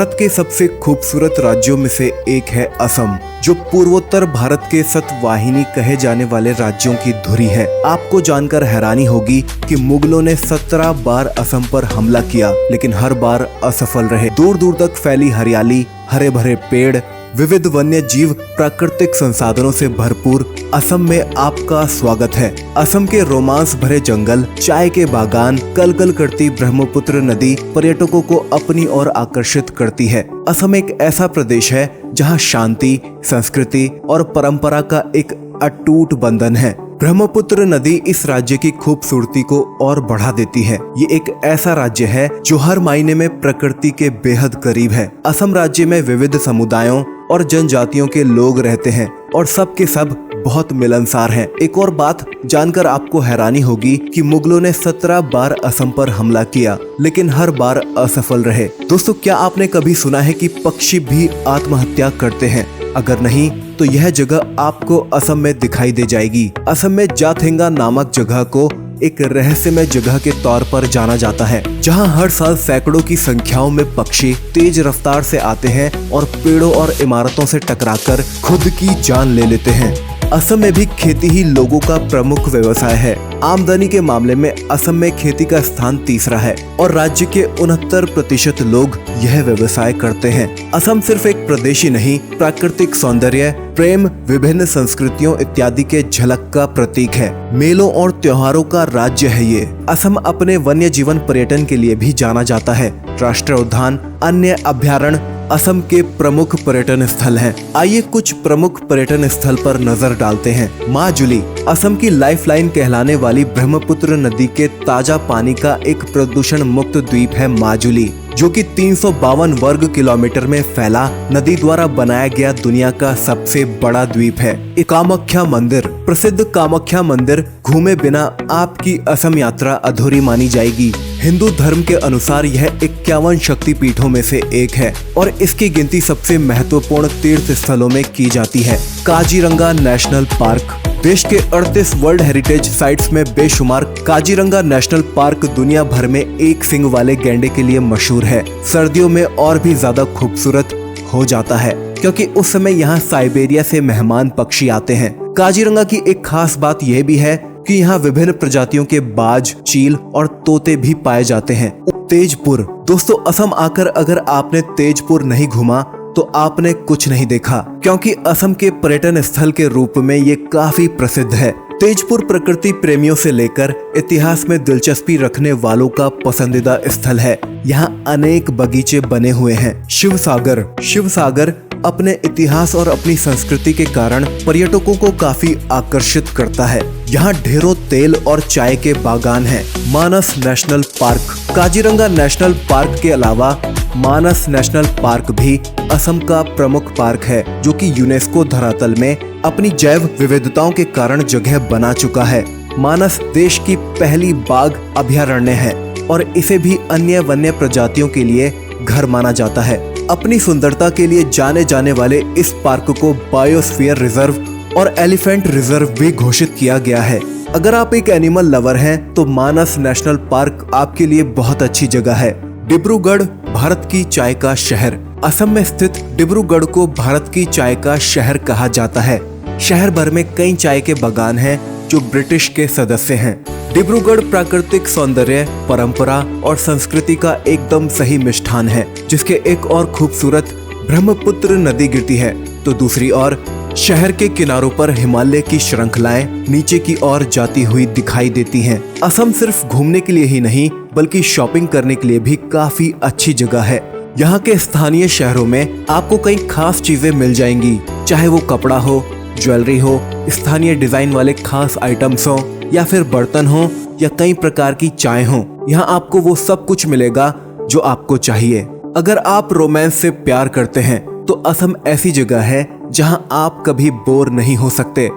भारत के सबसे खूबसूरत राज्यों में से एक है असम, जो पूर्वोत्तर भारत के सतवाहिनी कहे जाने वाले राज्यों की धुरी है। आपको जानकर हैरानी होगी कि मुगलों ने 17 बार असम पर हमला किया, लेकिन हर बार असफल रहे। दूर दूर तक फैली हरियाली, हरे भरे पेड़, विविध वन्य जीव, प्राकृतिक संसाधनों से भरपूर असम में आपका स्वागत है। असम के रोमांस भरे जंगल, चाय के बागान, कलकल करती ब्रह्मपुत्र नदी पर्यटकों को अपनी ओर आकर्षित करती है। असम एक ऐसा प्रदेश है जहां शांति, संस्कृति और परंपरा का एक अटूट बंधन है। ब्रह्मपुत्र नदी इस राज्य की खूबसूरती को और बढ़ा देती है। ये एक ऐसा राज्य है जो हर मायने में प्रकृति के बेहद करीब है। असम राज्य में विविध समुदायों और जनजातियों के लोग रहते हैं और सब के सब बहुत मिलनसार हैं। एक और बात जानकर आपको हैरानी होगी कि मुगलों ने 17 बार असम पर हमला किया, लेकिन हर बार असफल रहे। दोस्तों, क्या आपने कभी सुना है कि पक्षी भी आत्महत्या करते हैं? अगर नहीं तो यह जगह आपको असम में दिखाई दे जाएगी। असम में जाथेंगा नामक जगह को एक रहस्यमय जगह के तौर पर जाना जाता है, जहां हर साल सैकड़ों की संख्याओं में पक्षी तेज रफ्तार से आते हैं और पेड़ों और इमारतों से टकराकर खुद की जान ले लेते हैं। असम में भी खेती ही लोगों का प्रमुख व्यवसाय है। आमदनी के मामले में असम में खेती का स्थान तीसरा है और राज्य के 69% लोग यह व्यवसाय करते हैं। असम सिर्फ एक प्रदेश ही नहीं, प्राकृतिक सौंदर्य, प्रेम, विभिन्न संस्कृतियों इत्यादि के झलक का प्रतीक है। मेलों और त्योहारों का राज्य है ये। असम अपने वन्य जीवन पर्यटन के लिए भी जाना जाता है। राष्ट्रीय उद्यान, अन्य अभयारण्य असम के प्रमुख पर्यटन स्थल हैं। आइए कुछ प्रमुख पर्यटन स्थल पर नजर डालते हैं। माजुली असम की लाइफलाइन कहलाने वाली ब्रह्मपुत्र नदी के ताजा पानी का एक प्रदूषण मुक्त द्वीप है माजुली, जो कि 352 वर्ग किलोमीटर में फैला नदी द्वारा बनाया गया दुनिया का सबसे बड़ा द्वीप है। कामाख्या मंदिर, प्रसिद्ध कामाख्या मंदिर घूमे बिना आपकी असम यात्रा अधूरी मानी जाएगी। हिंदू धर्म के अनुसार यह 51 शक्ति पीठों में से एक है और इसकी गिनती सबसे महत्वपूर्ण तीर्थ स्थलों में की जाती है। काजीरंगा नेशनल पार्क, देश के 38 वर्ल्ड हेरिटेज साइट्स में बेशुमार काजीरंगा नेशनल पार्क दुनिया भर में एक सींग वाले गैंडे के लिए मशहूर है। सर्दियों में और भी ज्यादा खूबसूरत हो जाता है, क्योंकि उस समय यहाँ साइबेरिया से मेहमान पक्षी आते हैं। काजीरंगा की एक खास बात यह भी है कि यहाँ विभिन्न प्रजातियों के बाज, चील और तोते भी पाए जाते हैं। तेजपुर, दोस्तों असम आकर अगर आपने तेजपुर नहीं घूमा तो आपने कुछ नहीं देखा, क्योंकि असम के पर्यटन स्थल के रूप में ये काफी प्रसिद्ध है। तेजपुर प्रकृति प्रेमियों से लेकर इतिहास में दिलचस्पी रखने वालों का पसंदीदा स्थल है। यहाँ अनेक बगीचे बने हुए हैं। शिवसागर अपने इतिहास और अपनी संस्कृति के कारण पर्यटकों को काफी आकर्षित करता है। यहाँ ढेरों तेल और चाय के बागान हैं। Manas national park, Kaziranga national park के अलावा मानस नेशनल पार्क भी असम का प्रमुख पार्क है, जो कि यूनेस्को धरातल में अपनी जैव विविधताओं के कारण जगह बना चुका है। मानस देश की पहली बाघ अभयारण्य है और इसे भी अन्य वन्य प्रजातियों के लिए घर माना जाता है। अपनी सुंदरता के लिए जाने जाने वाले इस पार्क को बायोस्फीयर रिजर्व और एलिफेंट रिजर्व भी घोषित किया गया है। अगर आप एक एनिमल लवर हैं तो मानस नेशनल पार्क आपके लिए बहुत अच्छी जगह है। डिब्रूगढ़, भारत की चाय का शहर, असम में स्थित डिब्रूगढ़ को भारत की चाय का शहर कहा जाता है। शहर भर में कई चाय के बागान हैं जो ब्रिटिश के सदस्य हैं। डिब्रूगढ़ प्राकृतिक सौंदर्य, परंपरा और संस्कृति का एकदम सही मिष्ठान है, जिसके एक और खूबसूरत ब्रह्मपुत्र नदी गिरती है तो दूसरी ओर शहर के किनारों पर हिमालय की श्रृंखलाएं नीचे की ओर जाती हुई दिखाई देती हैं। असम सिर्फ घूमने के लिए ही नहीं बल्कि शॉपिंग करने के लिए भी काफी अच्छी जगह है। यहाँ के स्थानीय शहरों में आपको कई खास चीजें मिल जाएंगी, चाहे वो कपड़ा हो, ज्वेलरी हो, स्थानीय डिजाइन वाले खास आइटम्स हो या फिर बर्तन हो या कई प्रकार की चाय हो। यहाँ आपको वो सब कुछ मिलेगा जो आपको चाहिए। अगर आप रोमांस से प्यार करते हैं तो असम ऐसी जगह है जहाँ आप कभी बोर नहीं हो सकते।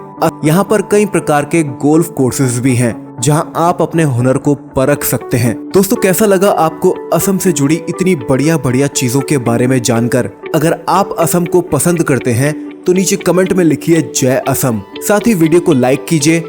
यहाँ पर कई प्रकार के गोल्फ कोर्सेज भी हैं जहाँ आप अपने हुनर को परख सकते हैं। दोस्तों, कैसा लगा आपको असम से जुड़ी इतनी बढ़िया बढ़िया चीजों के बारे में जानकर? अगर आप असम को पसंद करते हैं तो नीचे कमेंट में लिखिए जय असम। साथ ही वीडियो को लाइक कीजिए